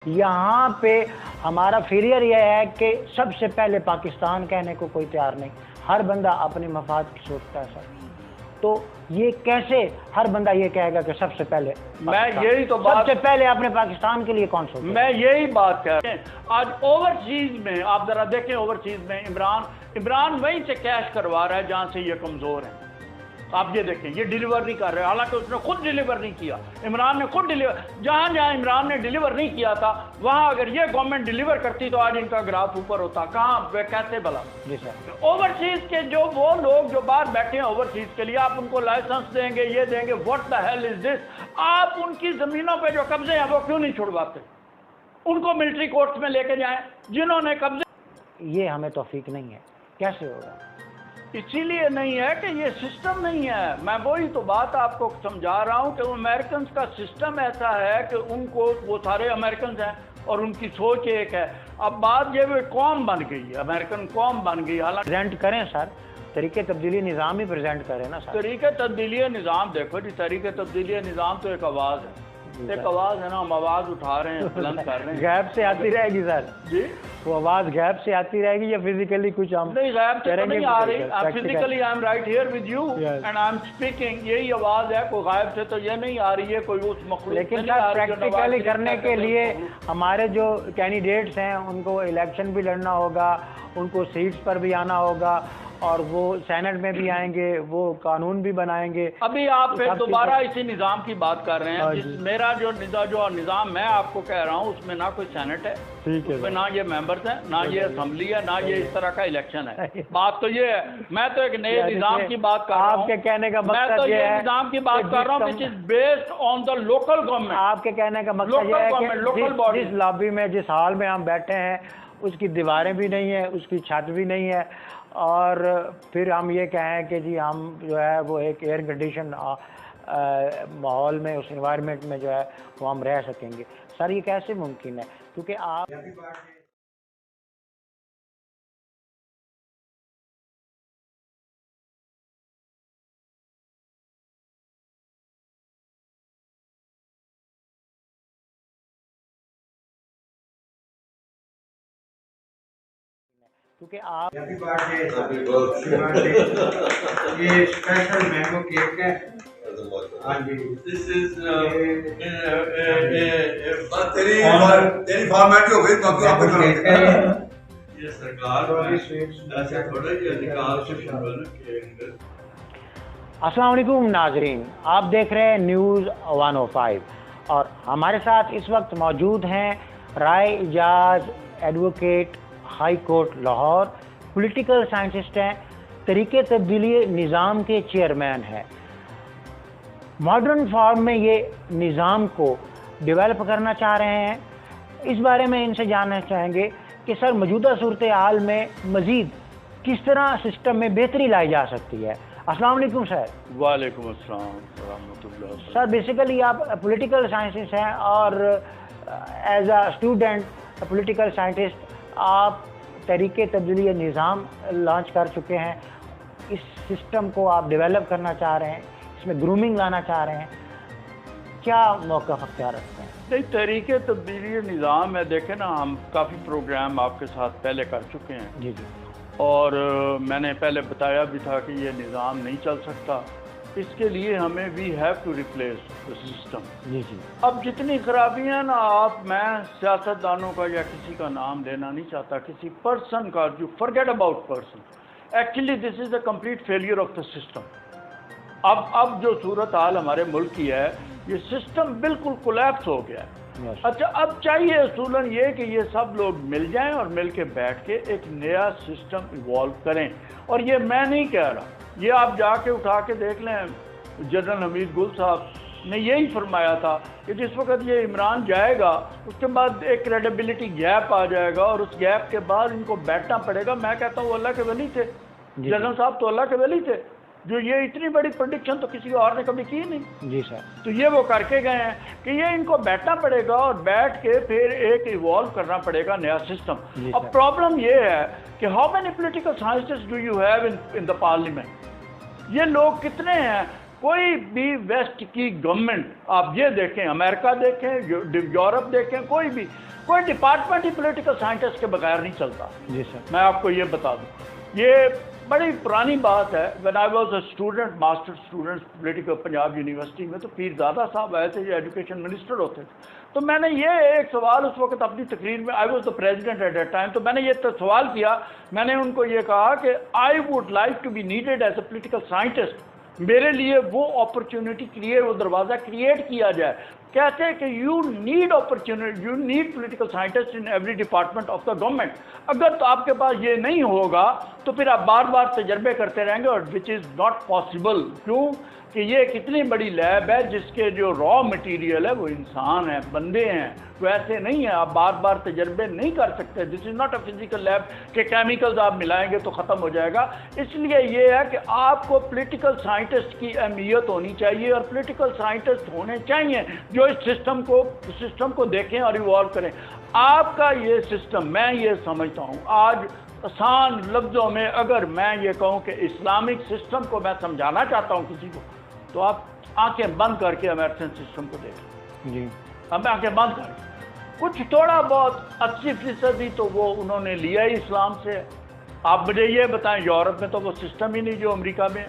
یہاں پہ ہمارا فیلئر یہ ہے کہ سب سے پہلے پاکستان کہنے کو کوئی تیار نہیں، ہر بندہ اپنے مفاد کی سوچتا ہے سر. تو یہ کیسے ہر بندہ یہ کہے گا کہ سب سے پہلے میں یہی تو بات سب سے پہلے اپنے پاکستان کے لیے کون سوچے؟ میں یہی بات کہہ رہا ہوں. آج اوورسیز میں آپ ذرا دیکھیں، اوورسیز میں عمران وہیں سے کیش کروا رہا ہے جہاں سے یہ کمزور ہیں. آپ یہ دیکھیں، یہ ڈیلیور نہیں کر رہے، حالانکہ اس نے خود ڈیلیور نہیں کیا. عمران نے خود ڈیلیور، جہاں عمران نے ڈیلیور نہیں کیا تھا وہاں اگر یہ گورنمنٹ ڈیلیور کرتی تو آج ان کا گراف اوپر ہوتا. کہاں کہتے بھلا؟ جی سر. اوورسیز کے جو وہ لوگ جو باہر بیٹھے ہیں اوورسیز کے لیے، آپ ان کو لائسنس دیں گے، یہ دیں گے، واٹ دا ہیل از دس؟ آپ ان کی زمینوں پہ جو قبضے ہیں وہ کیوں نہیں چھڑواتے؟ ان کو ملٹری کورٹس میں لے کے جائیں جنہوں نے قبضے. یہ ہمیں توفیق نہیں ہے، کیسے ہوگا؟ اسی لیے نہیں ہے کہ یہ سسٹم نہیں ہے. میں وہی تو بات آپ کو سمجھا رہا ہوں کہ امریکنز کا سسٹم ایسا ہے کہ ان کو، وہ سارے امریکنز ہیں اور ان کی سوچ ایک ہے. اب بات یہ وہ قوم بن گئی، امریکن قوم بن گئی. حالانکہ پریزنٹ کریں سر، طریقے تبدیلی نظام ہی پریزنٹ کریں نا سر. طریقے تبدیلی نظام دیکھو جی، طریقے تبدیلی نظام تو ایک آواز ہے، ایک آواز ہے نا، ہم آواز اٹھا رہے ہیں، بلند کر رہے ہیں. غیب سے آتی رہے گی سر جی، وہ آواز غیب سے آتی رہے گی یا فزیکلی کچھ ہم نہیں غیب سے تو نہیں آ رہی. Physically I am right here with you and I am speaking. یہی آواز ہے، کوئی غائب سے تو یہ نہیں آ رہی ہے، کوئی اس مخلوق. لیکن سر پریکٹیکلی کرنے کے لیے ہمارے جو کینڈیڈیٹس ہیں ان کو الیکشن بھی لڑنا ہوگا، ان کو سیٹس پر بھی آنا ہوگا، اور وہ سینٹ میں بھی آئیں گے، وہ قانون بھی بنائیں گے. ابھی آپ پھر دوبارہ اسی نظام کی بات کر رہے ہیں. میرا جو نظام میں آپ کو کہہ رہا ہوں اس میں نہ کوئی سینٹ ہے، اس میں نہ یہ ممبرز ہیں، نہ یہ اسمبلی ہے، نہ یہ اس طرح کا الیکشن ہے. بات تو یہ ہے. میں تو ایک نئے نظام کی بات کر رہا ہوں. آپ کے کہنے کا میں تو مقصد یہ یہ ہے نظام کی بات کر رہا ہوں which is based on the local government. آپ کے کہنے کا مقصد یہ ہے کہ جس لابی میں، جس ہال میں ہم بیٹھے ہیں اس کی دیواریں بھی نہیں ہیں، اس کی چھت بھی نہیں ہے، اور پھر ہم یہ کہیں کہ جی ہم جو ہے وہ ایک ایئر کنڈیشن ماحول میں، اس انوائرمنٹ میں جو ہے وہ ہم رہ سکیں گے. سر یہ کیسے ممکن ہے؟ کیونکہ آپ ہیپی برتھ ڈے. یہ اسپیشل مینگو کیک ہے. ہاں جی، دس از تیری فارمیٹ ہو گئی تو آپ کو یہ سرکار ایسا تھوڑا یہ نکال سے شامل ہے. السلام علیکم ناظرین، آپ دیکھ رہے ہیں نیوز 105 اور ہمارے ساتھ اس وقت موجود ہیں Rai Ijaz advocate, high court Lahore, political scientist ہیں، طریقے تبدیلی نظام کے چیئرمین ہیں. ماڈرن فارم میں یہ نظام کو ڈیولپ کرنا چاہ رہے ہیں. اس بارے میں ان سے جاننا چاہیں گے کہ سر موجودہ صورتحال میں مزید کس طرح سسٹم میں بہتری لائی جا سکتی ہے. السلام علیکم سر. وعلیکم السلام ورحمۃ اللہ. سر بیسیکلی آپ پولیٹیکل سائنسسٹ ہیں اور as a student political scientist آپ طریقے تبدیلی نظام لانچ کر چکے ہیں. اس سسٹم کو آپ ڈیولپ کرنا چاہ رہے ہیں، اس میں گرومنگ لانا چاہ رہے ہیں، کیا موقف اختیار رکھتے ہیں؟ نہیں، طریقے تبدیلی نظام ہے. دیکھیں نا، ہم کافی پروگرام آپ کے ساتھ پہلے کر چکے ہیں. جی جی. اور میں نے پہلے بتایا بھی تھا کہ یہ نظام نہیں چل سکتا. اس کے لیے ہمیں we have to replace the system. جی جی. اب جتنی خرابیاں نا، میں سیاستدانوں کا یا کسی کا نام لینا نہیں چاہتا، کسی پرسن کا، جو forget about person. Actually this is a complete failure of the system. اب جو صورتحال ہمارے ملک کی ہے، یہ سسٹم بالکل کولیپس ہو گیا ہے. اچھا، اب چاہیے اصولاً یہ کہ یہ سب لوگ مل جائیں اور مل کے بیٹھ کے ایک نیا سسٹم ایوالو کریں. اور یہ میں نہیں کہہ رہا، یہ آپ جا کے اٹھا کے دیکھ لیں. جنرل حمید گل صاحب نے یہی فرمایا تھا کہ جس وقت یہ عمران جائے گا اس کے بعد ایک کریڈیبلٹی گیپ آ جائے گا، اور اس گیپ کے بعد ان کو بیٹھنا پڑے گا. میں کہتا ہوں وہ اللہ کے ولی تھے. جنرل صاحب تو اللہ کے ولی تھے، جو یہ اتنی بڑی پریڈکشن تو کسی اور نے کبھی کی نہیں. جی سر. تو یہ وہ کر کے گئے ہیں کہ یہ ان کو بیٹھنا پڑے گا اور بیٹھ کے پھر ایک ایوالو کرنا پڑے گا نیا سسٹم. اب پرابلم یہ ہے کہ how many political scientist do you have in the parliament? یہ لوگ کتنے ہیں کوئی بھی ویسٹ کی گورنمنٹ آپ یہ دیکھیں، امریکہ دیکھیں، یورپ دیکھیں، کوئی ڈپارٹمنٹ ہی پولیٹیکل سائنٹسٹ کے بغیر نہیں چلتا. جی سر. میں آپ کو یہ بتا دوں، یہ بڑی پرانی بات ہے. When I was a student, master student political Punjab university میں، تو پیر زادہ صاحب آئے تھے، جو ایجوکیشن منسٹر ہوتے تھے. تو میں نے یہ ایک سوال اس وقت اپنی تقریر میں، I was the president at that time, تو میں نے یہ سوال کیا، میں نے ان کو یہ کہا کہ I would like to be needed as a political scientist, میرے لیے وہ اپرچونٹی وہ دروازہ کریٹ کیا جائے. کہتے ہیں کہ you need opportunity, you need political scientist in every department of the government. اگر تو آپ کے پاس یہ نہیں ہوگا تو پھر آپ بار بار تجربے کرتے رہیں گے، اور وچ از ناٹ پاسبل. کیوں کہ یہ کتنی بڑی لیب ہے جس کے جو را مٹیریل ہے وہ انسان ہیں، بندے ہیں، وہ ایسے نہیں ہیں. آپ بار بار تجربے نہیں کر سکتے. This is not a physical lab کہ کیمیکلز آپ ملائیں گے تو ختم ہو جائے گا. اس لیے یہ ہے کہ آپ کو پولیٹیکل سائنٹسٹ کی اہمیت ہونی چاہیے، اور پولیٹیکل سائنٹسٹ ہونے چاہیے جو اس سسٹم کو دیکھیں اور ایوالو کریں. آپ کا یہ سسٹم، میں یہ سمجھتا ہوں آج آسان لفظوں میں اگر میں یہ کہوں کہ اسلامک سسٹم کو میں سمجھانا چاہتا ہوں کسی کو، تو آپ آنکھیں بند کر کے امریکن سسٹم کو دیکھیں. جی. اب آنکھیں بند کر کے کچھ تھوڑا بہت 80% ہی تو وہ انہوں نے لیا ہی اسلام سے. آپ مجھے یہ بتائیں، یورپ میں تو وہ سسٹم ہی نہیں جو امریکہ میں.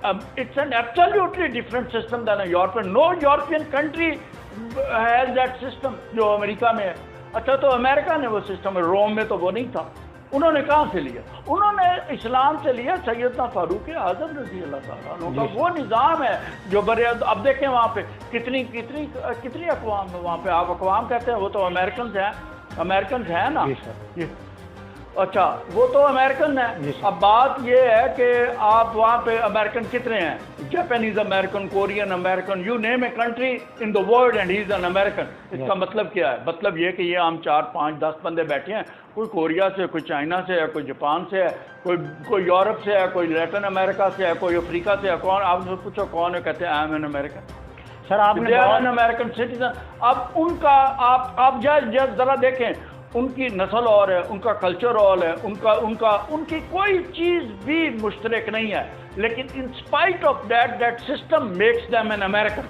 It's an absolutely different system than a European. No European country has that system جو امریکہ میں ہے. اچھا، تو امریکہ نے وہ سسٹم، روم میں تو وہ نہیں تھا. انہوں نے کہاں سے لیا؟ انہوں نے اسلام سے لیا. سیدنا فاروق اعظم رضی اللہ تعالیٰ عنہ کا وہ نظام ہے جو اب دیکھیں وہاں پہ کتنی اقوام ہے وہاں پہ. آپ اقوام کہتے ہیں، وہ تو امریکنز ہیں نا. اچھا، وہ تو امریکن ہیں. اب بات یہ ہے کہ آپ وہاں پہ امریکن کتنے ہیں؟ Japanese American, Korean American, you name a country in the world and he is an American. اس کا مطلب کیا ہے؟ مطلب یہ کہ یہ ہم 4 5 10 بندے بیٹھے ہیں، کوئی کوریا سے، کوئی چائنا سے ہے، کوئی جاپان سے ہے، کوئی یورپ سے ہے، کوئی لیٹن امریکہ سے ہے، کوئی افریقہ سے ہے. کون؟ آپ سے پوچھو کون ہے، کہتے ہیں آئی ایم این امریکن. سر آپ نے امریکن سٹیزن. اب ان کا آپ ذرا دیکھیں، ان کی نسل اور ہے، ان کا کلچر اور ہے، ان کی کوئی چیز بھی مشترک نہیں ہے، لیکن in spite of that system makes them N American.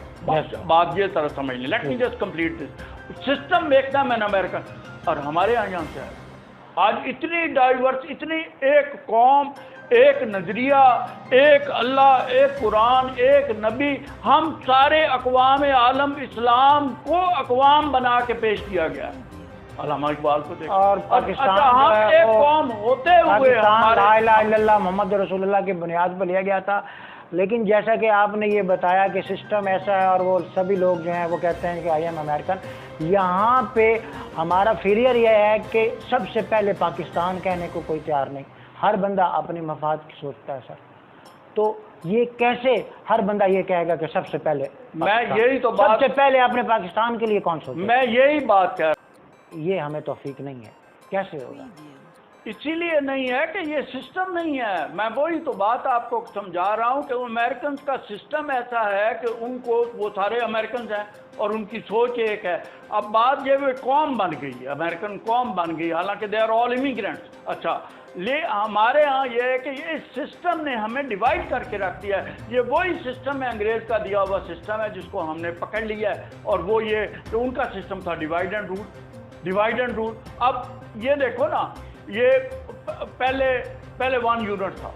بات یہ طرح سمجھ لیں. Let me just complete this. System makes them N American. اور ہمارے یہاں سے ہے آج اتنی ڈائیورس، اتنی ایک قوم، ایک نظریہ، ایک اللہ، ایک قرآن، ایک نبی. ہم سارے اقوام عالم اسلام کو اقوام بنا کے پیش کیا گیا ہے. علامہ اقبال کو دیکھ. اور پاکستان ہم ایک قوم ہوتے ہوئے لا الہ الا اللہ محمد رسول اللہ کی بنیاد پر لیا گیا تھا. لیکن جیسا کہ آپ نے یہ بتایا کہ سسٹم ایسا ہے، اور وہ سبھی لوگ جو ہیں وہ کہتے ہیں کہ آئی ایم امریکن. یہاں پہ ہمارا فیلئر یہ ہے کہ سب سے پہلے پاکستان کہنے کو کوئی تیار نہیں. ہر بندہ اپنے مفاد کی سوچتا ہے سر. تو یہ کیسے ہر بندہ یہ کہے گا کہ سب سے پہلے میں یہی تو بات، سب سے پہلے اپنے پاکستان کے لیے کون سوچے؟ میں یہی بات کہہ رہا ہوں. یہ ہمیں توفیق نہیں ہے. کیسے ہوگا؟ اسی لیے نہیں ہے کہ یہ سسٹم نہیں ہے. میں وہی تو بات آپ کو سمجھا رہا ہوں کہ امریکنز کا سسٹم ایسا ہے کہ ان کو، وہ سارے امریکنز ہیں اور ان کی سوچ ایک ہے. اب بات یہ قوم بن گئی ہے، امریکن قوم بن گئی، حالانکہ دے آر آل امیگرینٹس. اچھا، ہمارے ہاں یہ ہے کہ یہ سسٹم نے ہمیں ڈیوائڈ کر کے رکھ دیا ہے. یہ وہی سسٹم ہے، انگریز کا دیا ہوا سسٹم ہے جس کو ہم نے پکڑ لیا ہے. اور وہ یہ کہ ان کا سسٹم تھا ڈیوائڈ اینڈ رول. اب یہ دیکھو نا، یہ پہلے 1 یونٹ تھا.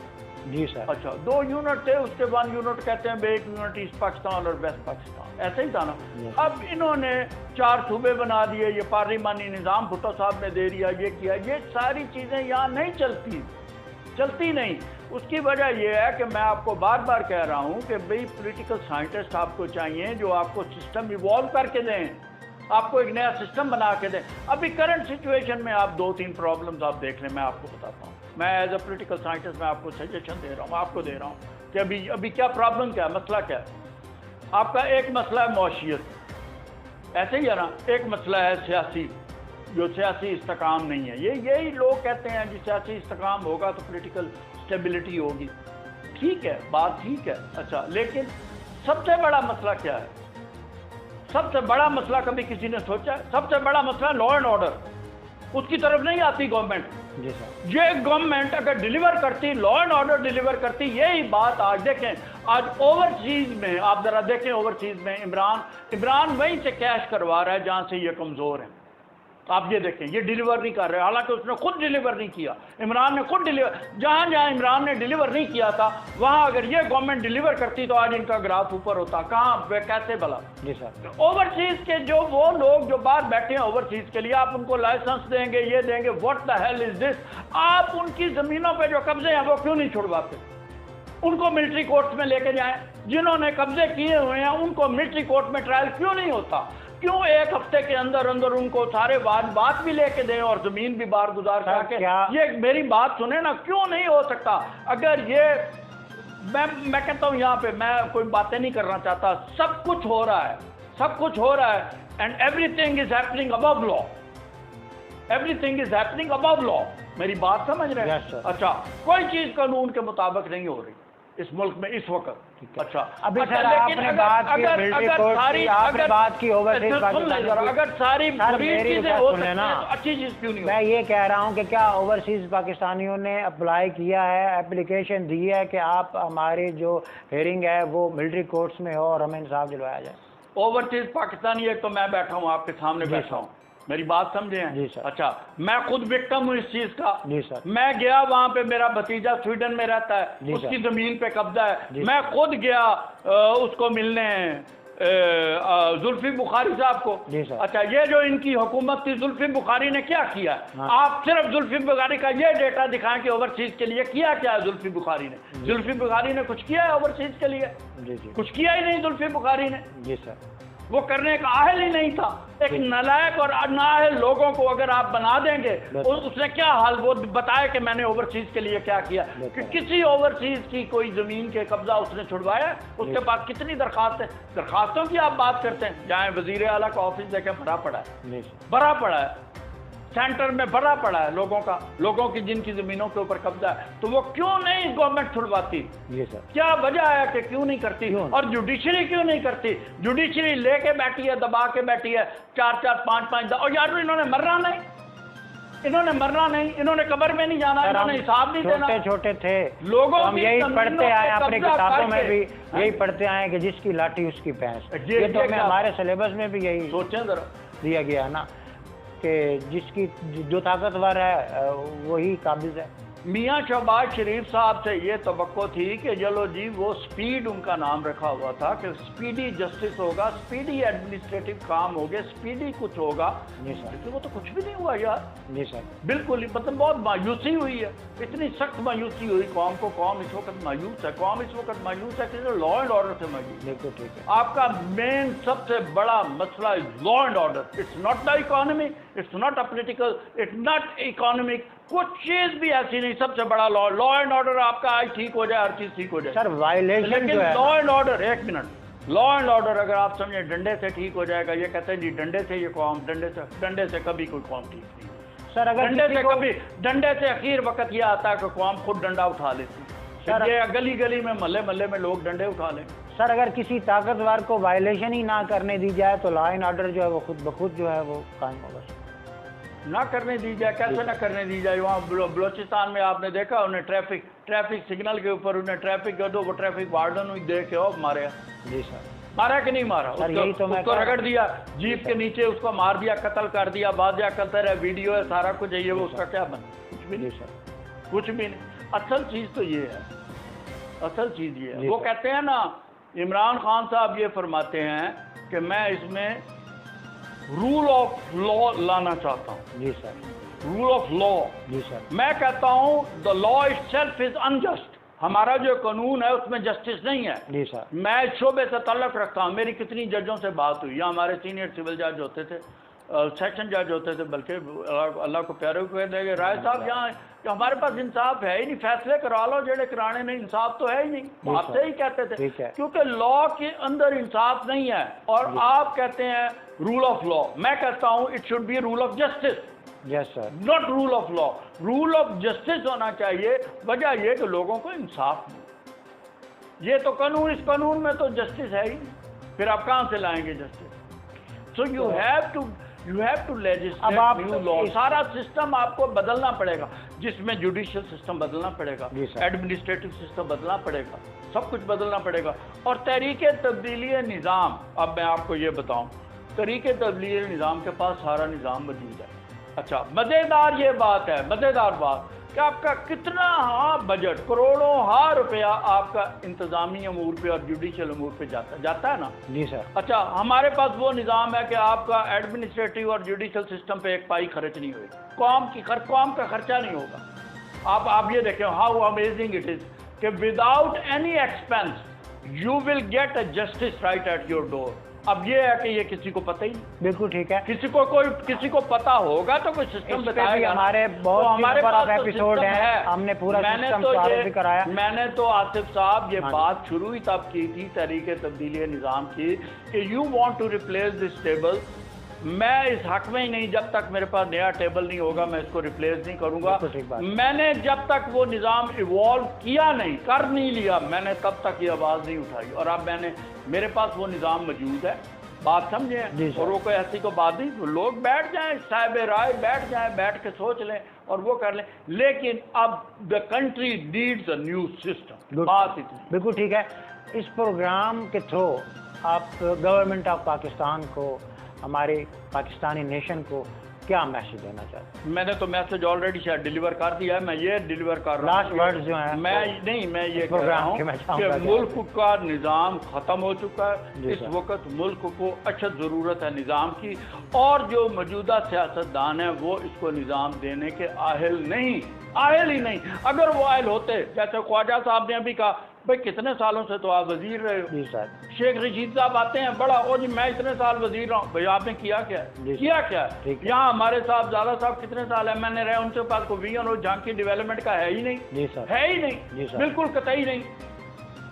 جی سر. اچھا، 2 یونٹ تھے، اس کے 1 یونٹ کہتے ہیں 1 یونٹ ایسٹ پاکستان اور ویسٹ پاکستان، ایسا ہی تھا نا. اب انہوں نے 4 صوبے بنا دیے. یہ پارلیمانی نظام بھٹو صاحب نے دے دیا، یہ کیا. یہ ساری چیزیں یہاں نہیں چلتی نہیں. اس کی وجہ یہ ہے کہ میں آپ کو بار بار کہہ رہا ہوں کہ بھئی پولیٹیکل سائنٹسٹ آپ کو چاہیے جو آپ کو سسٹم ایوالو کر کے دیں، آپ کو ایک نیا سسٹم بنا کے دیں. ابھی کرنٹ سچویشن میں آپ 2-3 پرابلمز آپ دیکھ لیں. میں آپ کو بتاتا ہوں. میں ایز اے پولیٹیکل سائنٹسٹ میں آپ کو سجیشن دے رہا ہوں، آپ کو دے رہا ہوں کہ ابھی کیا پرابلم کیا ہے، مسئلہ کیا ہے. آپ کا ایک مسئلہ ہے معاشیت، ایسے ہی ہے نا. ایک مسئلہ ہے سیاسی، جو سیاسی استحکام نہیں ہے. یہی لوگ کہتے ہیں جی سیاسی استحکام ہوگا تو پولیٹیکل اسٹیبلٹی ہوگی. ٹھیک ہے، بات ٹھیک ہے. اچھا، لیکن سب سے بڑا مسئلہ کیا ہے؟ سب سے بڑا مسئلہ کبھی کسی نے سوچا ہے؟ سب سے بڑا مسئلہ لا اینڈ آرڈر. اس کی طرف نہیں آتی گورنمنٹ. جی سر. یہ گورنمنٹ اگر ڈیلیور کرتی، لا اینڈ آرڈر ڈیلیور کرتی، یہی بات آج دیکھیں، آج اوورسیز میں آپ ذرا دیکھیں، اوورسیز میں عمران وہیں سے کیش کروا رہا ہے جہاں سے یہ کمزور ہیں. آپ یہ دیکھیں، یہ ڈیلیور نہیں کر رہے، حالانکہ اس نے خود ڈیلیور نہیں کیا. عمران نے خود ڈیلیور، جہاں جہاں عمران نے ڈیلیور نہیں کیا تھا وہاں اگر یہ گورنمنٹ ڈیلیور کرتی تو آج ان کا گراف اوپر ہوتا. کہاں کیسے بھلا؟ جی سر. اوورسیز کے جو وہ لوگ جو باہر بیٹھے ہیں اوورسیز کے لیے، آپ ان کو لائسنس دیں گے، یہ دیں گے، واٹ دا ہیل از دس؟ آپ ان کی زمینوں پہ جو قبضے ہیں وہ کیوں نہیں چھڑواتے؟ ان کو ملٹری کورٹس میں لے کے جائیں. جنہوں نے قبضے کیے ہوئے ہیں ان کو ملٹری کورٹ میں ٹرائل کیوں نہیں ہوتا؟ کیوں ایک ہفتے کے اندر ان کو سارے بات بھی لے کے دیں اور زمین بھی بار گزار کر کے؟ یہ میری بات سنیں نا، کیوں نہیں ہو سکتا؟ اگر یہ میں کہتا ہوں، یہاں پہ میں کوئی باتیں نہیں کرنا چاہتا، سب کچھ ہو رہا ہے، سب کچھ ہو رہا ہے، and everything is happening above law, everything is happening above law. میری بات سمجھ رہے ہیں؟ اچھا، کوئی چیز قانون کے مطابق نہیں ہو رہی اس ملک میں اس وقت. اچھا، ابھی سر آپ نے بات کی ملٹری کورٹ کی، آپ نے بات کی اوورسیز پاکستانی، اگر ساری چیزیں ہو سکتی ہیں تو اچھی چیز کیوں نہیں؟ میں یہ کہہ رہا ہوں کہ کیا اوورسیز پاکستانیوں نے اپلائی کیا ہے، اپلیکیشن دی ہے کہ آپ ہماری جو ہیئرنگ ہے وہ ملٹری کورٹس میں ہو اور ہمیں انصاف دلوایا جائے؟ اوورسیز پاکستانی، ایک تو میں بیٹھا ہوں آپ کے سامنے بیٹھا ہوں، میری بات سمجھے ہیں؟ جی سر. اچھا، میں خود وکٹم ہوں اس چیز کا. جی سر. میں گیا وہاں پہ، میرا بھتیجا سویڈن میں رہتا ہے، اس کی زمین پہ قبضہ ہے. میں خود گیا اس کو ملنے زلفی بخاری صاحب کو. اچھا، یہ جو ان کی حکومت تھی، زلفی بخاری نے کیا کیا؟ آپ صرف زلفی بخاری کا یہ ڈیٹا دکھائیں کہ اوورسیز کے لیے کیا ہے زلفی بخاری نے. زلفی بخاری نے کچھ کیا ہے اوورسیز کے لیے؟ کچھ کیا ہی نہیں زلفی بخاری نے. جی سر. وہ کرنے کا اہل ہی نہیں تھا. ایک نالائق اور نااہل لوگوں کو اگر آپ بنا دیں گے، اس نے کیا حال وہ بتائے کہ میں نے اوورسیز کے لیے کیا کیا؟ کہ کسی اوورسیز کی کوئی زمین کے قبضہ اس نے چھڑوایا؟ اس کے پاس کتنی درخواستیں، درخواستوں کی آپ بات کرتے ہیں. جائیں وزیر اعلیٰ کا آفس دیکھیں، بھرا پڑا ہے، بھرا پڑا ہے، سینٹر میں بھرا پڑا ہے لوگوں کی جن کی زمینوں کے اوپر قبضہ ہے. تو وہ کیوں نہیں گورنمنٹ چھڑواتی؟ کیا وجہ ہے کہ کیوں نہیں کرتی؟ اور جوڈیشری کیوں نہیں کرتی؟ جوڈیشری لے کے بیٹھی ہے، دبا کے بیٹھی ہے، 4 5 اور یار انہوں نے مرنا نہیں، انہوں نے مرنا نہیں، انہوں نے قبر میں نہیں جانا، انہوں نے حساب نہیں دینا. چھوٹے تھے لوگوں، ہم یہی پڑھتے آئے اپنی کتابوں میں بھی، یہی پڑھتے آئے کہ جس کی لاٹھی اس کی بھینس. یہ تو ہمارے سلیبس میں بھی یہی سوچیں ذرا دیا گیا ہے نا، کہ جس کی جو طاقتور ہے وہی قابض ہے. میاں شہباز شریف صاحب سے یہ توقع تھی کہ چلو جی، وہ سپیڈ ان کا نام رکھا ہوا تھا کہ سپیڈی جسٹس ہوگا، سپیڈی ایڈمنسٹریٹو کام ہوگے، سپیڈی کچھ ہوگا. لیکن وہ تو کچھ بھی نہیں ہوا یار. جی سر. بالکل ہی مطلب بہت مایوسی ہوئی ہے، اتنی سخت مایوسی ہوئی قوم کو. قوم اس وقت مایوس ہے، قوم اس وقت مایوس ہے کہ لا اینڈ آرڈر سے مایوس. بالکل ٹھیک ہے. آپ کا مین سب سے بڑا مسئلہ law and order. It's not the economy, it's not a political, it's not economic, کچھ چیز بھی ایسی نہیں. سب سے بڑا لا اینڈ آرڈر آپ کا آج ٹھیک ہو جائے، ہر چیز ٹھیک ہو جائے. سر وائلیشن لیکن لا اینڈ آرڈر، ایک منٹ، لا اینڈ آرڈر اگر آپ سمجھیں ڈنڈے سے ٹھیک ہو جائے گا، یہ کہتے ہیں جی ڈنڈے سے یہ قوم، ڈنڈے سے کبھی کوئی قوم ٹھیک نہیں. سر اگر ڈنڈے سے اخیر وقت یہ آتا ہے کہ قوم خود ڈنڈا اٹھا لیتی. یہ گلی گلی میں محلے میں لوگ ڈنڈے اٹھا لیں. سر اگر کسی طاقتور کو وائلیشن ہی نہ کرنے دی جائے تو لا اینڈ آرڈر جو ہے وہ خود بخود جو ہے وہ قائم ہوگا. نہ کرنے دی جائے، کیسے نہ کرنے دی جائے؟ وہاں بلوچستان میں آپ نے دیکھا، انہیں ٹریفک سگنل کے اوپر انہیں ٹریفک کر دو، وہ ٹریفک وارڈن ہوئی دیکھ کے مارے. جی سر. مارا کہ نہیں مارا؟ اس کو رگڑ دیا، جیپ کے نیچے اس کو مار دیا، قتل کر دیا، واضح قتل ہے، ویڈیو ہے، سارا کچھ ہے. یہ وہ اس کا کیا بنا؟ کچھ بھی نہیں سر، کچھ بھی نہیں. اصل چیز تو یہ ہے، اصل چیز یہ ہے. وہ کہتے ہیں نا، عمران خان صاحب یہ فرماتے ہیں کہ میں اس میں رول آف لا لانا چاہتا ہوں. جی سر. Rule of law. جی سر. میں کہتا ہوں the law itself is unjust. ہمارا جو قانون ہے اس میں جسٹس نہیں ہے. جی سر. میں اس شعبے سے تعلق رکھتا ہوں. میری کتنی ججوں سے بات ہوئی، یا ہمارے سینئر سول جج ہوتے تھے، سیکشن جج ہوتے تھے، بلکہ اللہ کو پیارے کو کہہ دیں گے رائے صاحب یہاں کہ ہمارے پاس انصاف ہے ہی نہیں، فیصلے کرا لو جڑے کرانے نہیں، انصاف تو ہے ہی نہیں. آپ سے ہی کہتے تھے کیونکہ لا کے اندر انصاف نہیں ہے. اور آپ کہتے ہیں رول آف لا. میں کہتا ہوں it should be rule of justice. Yes sir. Not rule of law. Rule of justice ہونا چاہیے. وجہ یہ کہ لوگوں کو انصاف ملے. یہ تو قانون، اس قانون میں تو جسٹس ہے ہی، پھر آپ کہاں سے لائیں گے justice? So you you have to اب لیجسلیٹ آپ نیو لا. سارا سسٹم آپ کو بدلنا پڑے گا, جس میں جوڈیشل سسٹم بدلنا پڑے گا, جی سر. ایڈمنسٹریٹو سسٹم بدلنا پڑے گا, سب کچھ بدلنا پڑے گا. اور تحریک تبدیلی نظام, اب میں آپ کو یہ بتاؤں, تحریک تبدیلی نظام کے پاس سارا نظام موجود ہے. اچھا, مزیدار یہ بات ہے, مزیدار بات کہ آپ کا کتنا بجٹ, کروڑوں روپیہ آپ کا انتظامی امور پہ اور جوڈیشل امور پہ جاتا ہے نا. جی سر. اچھا, ہمارے پاس وہ نظام ہے کہ آپ کا ایڈمنسٹریٹو اور جوڈیشل سسٹم پہ ایک پائی خرچ نہیں ہوئی, قوم کا خرچہ نہیں ہوگا. آپ یہ دیکھیں ہاؤ امیزنگ اٹ از کہ without any expense you will get a justice right at your door. اب یہ ہے کہ یہ کسی کو پتہ ہی نہیں. بالکل ٹھیک ہے. کسی کو پتا ہوگا تو کوئی سسٹم بتائے گا. ہمارے بہت ایپیسوڈ ہیں, ہم نے پورا سسٹم تعارف بھی کرایا. میں نے تو آصف صاحب یہ بات شروع ہی تب کی تھی تحریک تبدیلی نظام کی کہ you want to replace this table. میں اس حق میں ہی نہیں, جب تک میرے پاس نیا ٹیبل نہیں ہوگا میں اس کو ریپلیس نہیں کروں گا. میں نے جب تک وہ نظام ایوالو کیا نہیں, کر نہیں لیا, میں نے تب تک یہ آواز نہیں اٹھائی. اور اب میرے پاس وہ نظام موجود ہے. بات سمجھیں, اور وہ کوئی ایسی کو بات نہیں, لوگ بیٹھ جائیں, صاحب رائے بیٹھ جائیں, بیٹھ کے سوچ لیں اور وہ کر لیں. لیکن اب the country needs a new system. بات اتنی. بالکل ٹھیک ہے. اس پروگرام کے تھرو آپ گورنمنٹ آف پاکستان کو, ہمارے پاکستانی نیشن کو کیا میسج دینا چاہتے ہیں؟ میں نے تو میسج آلریڈی شاید ڈیلیور کر دیا ہے. میں یہ ڈیلیور کر رہا ہوں, لاسٹ ورڈ جو ہیں میں یہ کہہ رہا ہوں کہ ملک کا نظام ختم ہو چکا ہے. اس وقت ملک کو اشد ضرورت ہے نظام کی, اور جو موجودہ سیاستدان ہیں وہ اس کو نظام دینے کے اہل نہیں, اہل ہی نہیں. اگر وہ اہل ہوتے, جیسے خواجہ صاحب نے ابھی کہا, بھائی کتنے سالوں سے تو آپ وزیر رہے ہو. جی سر. شیخ رشید صاحب آتے ہیں, بڑا او جی میں اتنے سال وزیر رہا ہوں. بھائی آپ نے کیا کیا ہے, کیا کیا ہے. یہاں ہمارے صاحب زیادہ صاحب کتنے سال ہیں, میں نے رہے, ان کے پاس کوئی ویژن اور جھانکی ڈیولپمنٹ کا ہے ہی نہیں. جی سر. ہے ہی نہیں, بالکل قطعی نہیں.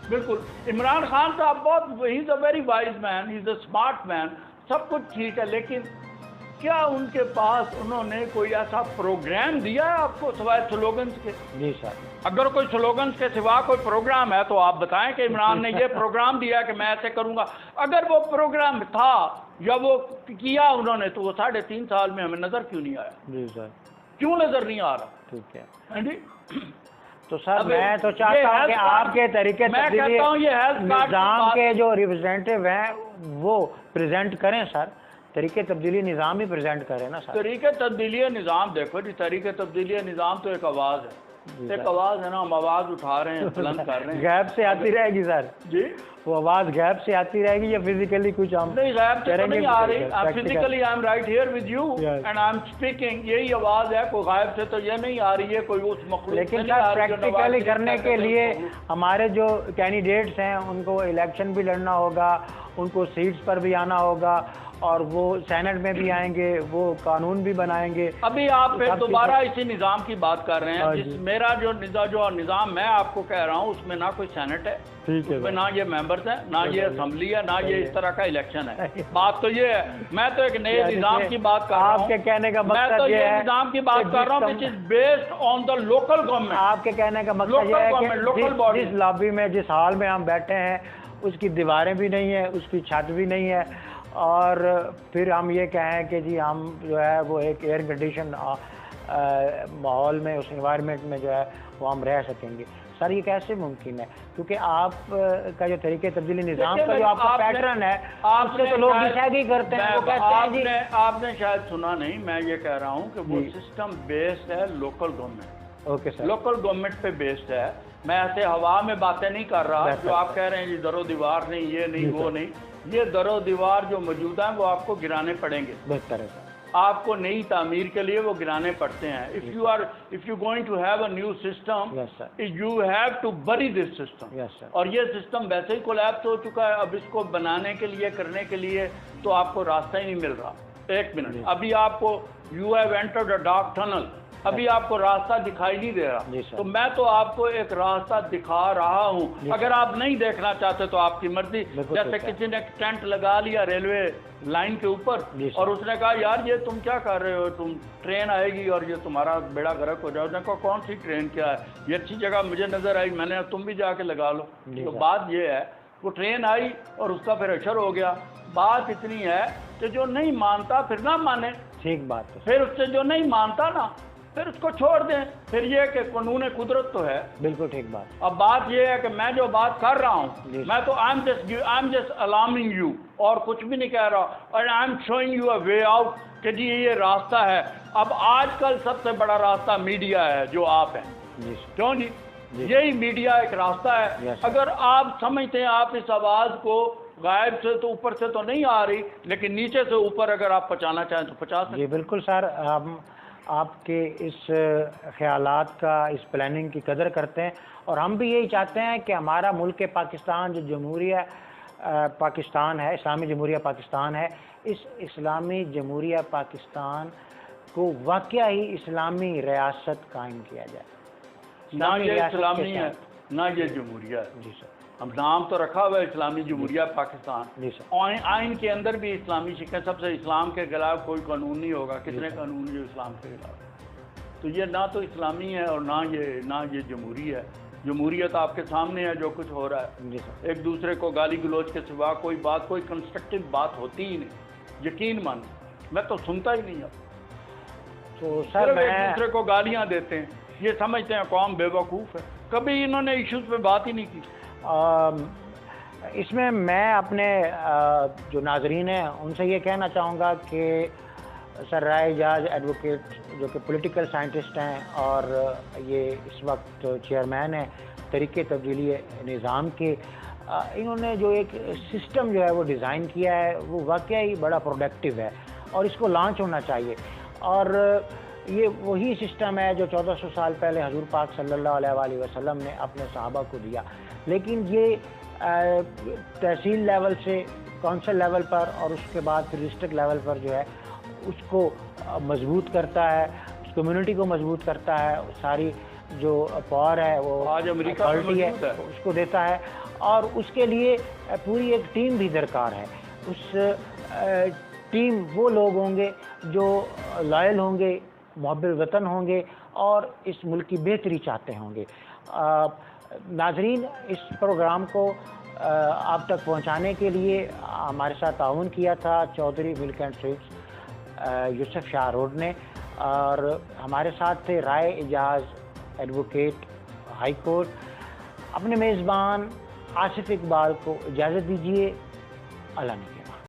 بالکل. عمران خان صاحب بہت, he is a very wise man, he is a smart man, سب کچھ ٹھیک ہے, لیکن کیا ان کے پاس انہوں نے کوئی ایسا پروگرام دیا ہے آپ کو سوائے سلوگنز کے؟ جی سر. اگر کوئی سلوگنز کے سوا کوئی پروگرام ہے تو آپ بتائیں کہ عمران نے یہ پروگرام دیا کہ میں ایسے کروں گا. اگر وہ پروگرام تھا یا وہ کیا انہوں نے, تو وہ 3.5 سال میں ہمیں نظر کیوں نہیں آیا؟ جی سر. کیوں نظر نہیں آ رہا؟ ٹھیک ہے. ہاں جی. تو سر میں تو چاہتا ہوں کہ آپ کے طریقے تبدیلی نظام کے جو ریپرزینٹیو ہیں وہ پریزنٹ کریں سر. طریقے تبدیلی نظام ہی پریزنٹ کرے نا سر. طریقے تبدیلی نظام دیکھو جی, طریقے تبدیلی نظام تو ایک آواز ہے, ایک آواز ہے نا, ہم آواز اٹھا رہے ہیں, بلند کر رہے ہیں. غیب سے آتی رہے گی سر. جی, وہ آواز غیب سے آتی رہے گی یا فزیکلی کچھ ہم نہیں, غیب سے تو نہیں آ رہی. Physically I am right here with you and I am speaking. یہی آواز ہے, کوئی غائب سے تو یہ نہیں آ رہی ہے, کوئی اس مخلوق. لیکن سر پریکٹیکلی کرنے کے لیے ہمارے جو کینڈیڈیٹس ہیں ان کو الیکشن بھی لڑنا ہوگا, ان کو سیٹس پر بھی آنا ہوگا, اور وہ سینٹ میں بھی آئیں گے, وہ قانون بھی بنائیں گے. ابھی آپ پھر دوبارہ اسی نظام کی بات کر رہے ہیں, جس میرا جو نظام میں آپ کو کہہ رہا ہوں اس میں نہ کوئی سینٹ ہے, اس میں نہ یہ ممبرز ہیں, نہ یہ اسمبلی ہے, نہ یہ اس طرح کا الیکشن ہے. بات تو یہ ہے, میں تو ایک نئے نظام کی بات کر رہا ہوں. آپ کے کہنے کا میں تو مقصد یہ یہ ہے نظام کی بات کر رہا ہوں which is based on the local government. آپ کے کہنے کا مقصد یہ ہے کہ جس لابی میں, جس ہال میں ہم بیٹھے ہیں اس کی دیواریں بھی نہیں ہیں, اس کی چھت بھی نہیں ہے, اور پھر ہم یہ کہیں کہ جی ہم جو ہے وہ ایک ایئر کنڈیشن ماحول میں, اس انوائرمنٹ میں جو ہے وہ ہم رہ سکیں گے. سر یہ کیسے ممکن ہے؟ کیونکہ آپ کا جو طریقے تبدیلی نظام کا جو آپ کا پیٹرن ہے آپ سے تو لوگ ڈسائڈ ہی کرتے ہیں, وہ کہتے ہیں جی. آپ نے شاید سنا نہیں, میں یہ کہہ رہا ہوں کہ وہ سسٹم بیسڈ ہے local government. Okay sir. Local government پہ بیسڈ ہے. میں ایسے ہوا میں باتیں نہیں کر رہا جو آپ کہہ رہے ہیں جی در و دیوار نہیں, یہ نہیں, وہ نہیں. یہ در و دیوار جو موجود ہیں وہ آپ کو گرانے پڑیں گے. بہتر ہے سر. آپ کو نئی تعمیر کے لیے وہ گرانے پڑتے ہیں. if you going to have a new system, you have to bury this system. اور یہ سسٹم ویسے ہی کولیپس ہو چکا ہے. اب اس کو بنانے کے لیے, کرنے کے لیے تو آپ کو راستہ ہی نہیں مل رہا. ایک منٹ, ابھی آپ کو you have entered a dark tunnel, ابھی آپ کو راستہ دکھائی نہیں دے رہا. تو میں تو آپ کو ایک راستہ دکھا رہا ہوں. اگر آپ نہیں دیکھنا چاہتے تو آپ کی مرضی. جیسے کسی نے ٹینٹ لگا لیا ریلوے لائن کے اوپر, اور اس نے کہا یار یہ تم کیا کر رہے ہو, تم ٹرین آئے گی اور یہ تمہارا بیڑا غرق ہو جائے. اس نے کہا کون سی ٹرین, کیا ہے یہ اچھی جگہ مجھے نظر آئی, میں نے تم بھی جا کے لگا لو. تو بات یہ ہے وہ ٹرین آئی اور اس کا پھر اشر ہو گیا. بات اتنی ہے کہ جو نہیں مانتا پھر نہ مانے, ٹھیک بات ہے, پھر اس سے جو نہیں مانتا نا پھر اس کو چھوڑ دیں. پھر یہ کہ قانون قدرت تو ہے. بالکل ٹھیک بات. اب بات یہ ہے کہ میں جو بات کر رہا ہوں جی. میں تو I am just alarming you, اور کچھ بھی نہیں کہہ رہا, اور I am showing you a way out کہ جی یہ راستہ ہے. اب آج کل سب سے بڑا راستہ میڈیا ہے جو آپ ہیں. جی کیوں جی, یہی میڈیا ایک راستہ ہے. Yes. اگر آپ سمجھتے ہیں آپ اس آواز کو غائب سے تو اوپر سے تو نہیں آ رہی, لیکن نیچے سے اوپر اگر آپ پہنچانا چاہیں تو پہنچا سکتے. جی بالکل سر, ہم آپ کے اس خیالات کا, اس پلاننگ کی قدر کرتے ہیں, اور ہم بھی یہی چاہتے ہیں کہ ہمارا ملک پاکستان جو جمہوریہ پاکستان ہے, اسلامی جمہوریہ پاکستان ہے, اس اسلامی جمہوریہ پاکستان کو واقعہ ہی اسلامی ریاست قائم کیا جائے. نہ یہ اسلامی ہے نہ یہ جمہوریہ ہے. جی سر. اب نام تو رکھا ہوا ہے اسلامی جمہوریہ پاکستان. جی سر. آئین کے اندر بھی اسلامی شکن, سب سے اسلام کے خلاف کوئی قانون نہیں ہوگا. کتنے قانون جو اسلام کے خلاف, تو یہ نہ تو اسلامی ہے اور نہ یہ جمہوری ہے. جمہوریت آپ کے سامنے ہے جو کچھ ہو رہا ہے. جی سر. ایک دوسرے کو گالی گلوچ کے سوا کوئی بات, کوئی کنسٹرکٹیو بات ہوتی ہی نہیں. یقین مان, میں تو سنتا ہی نہیں. اب تو سر ایک میں دوسرے کو گالیاں دیتے ہیں, یہ سمجھتے ہیں قوم بے وقوف ہے. کبھی انہوں نے ایشوز پہ بات ہی نہیں کی. اس میں اپنے جو ناظرین ہیں ان سے یہ کہنا چاہوں گا کہ سر رائے اعجاز ایڈوکیٹ جو کہ پولیٹیکل سائنٹسٹ ہیں اور یہ اس وقت چیئرمین ہیں تحریک تبدیلی نظام کے, انہوں نے جو ایک سسٹم جو ہے وہ ڈیزائن کیا ہے وہ واقعی بڑا پروڈکٹیو ہے اور اس کو لانچ ہونا چاہیے. اور یہ وہی سسٹم ہے جو 1400 سال پہلے حضور پاک صلی اللہ علیہ وآلہ وسلم نے اپنے صحابہ کو دیا, لیکن یہ تحصیل لیول سے کونسل لیول پر اور اس کے بعد پھر ڈسٹرکٹ لیول پر جو ہے اس کو مضبوط کرتا ہے, اس کمیونٹی کو مضبوط کرتا ہے, ساری جو پاور ہے وہ آج امریکہ اتھارٹی ہے اس کو دیتا ہے, اور اس کے لیے پوری ایک ٹیم بھی درکار ہے. اس ٹیم وہ لوگ ہوں گے جو لائل ہوں گے, محب وطن ہوں گے اور اس ملک کی بہتری چاہتے ہوں گے. ناظرین, اس پروگرام کو آپ تک پہنچانے کے لیے ہمارے ساتھ تعاون کیا تھا Chaudhry Malik and sweets Yousuf Shah road نے, اور ہمارے ساتھ تھے Rai Ijaz advocate high court. اپنے میزبان آصف اقبال کو اجازت دیجیے. اللہ نے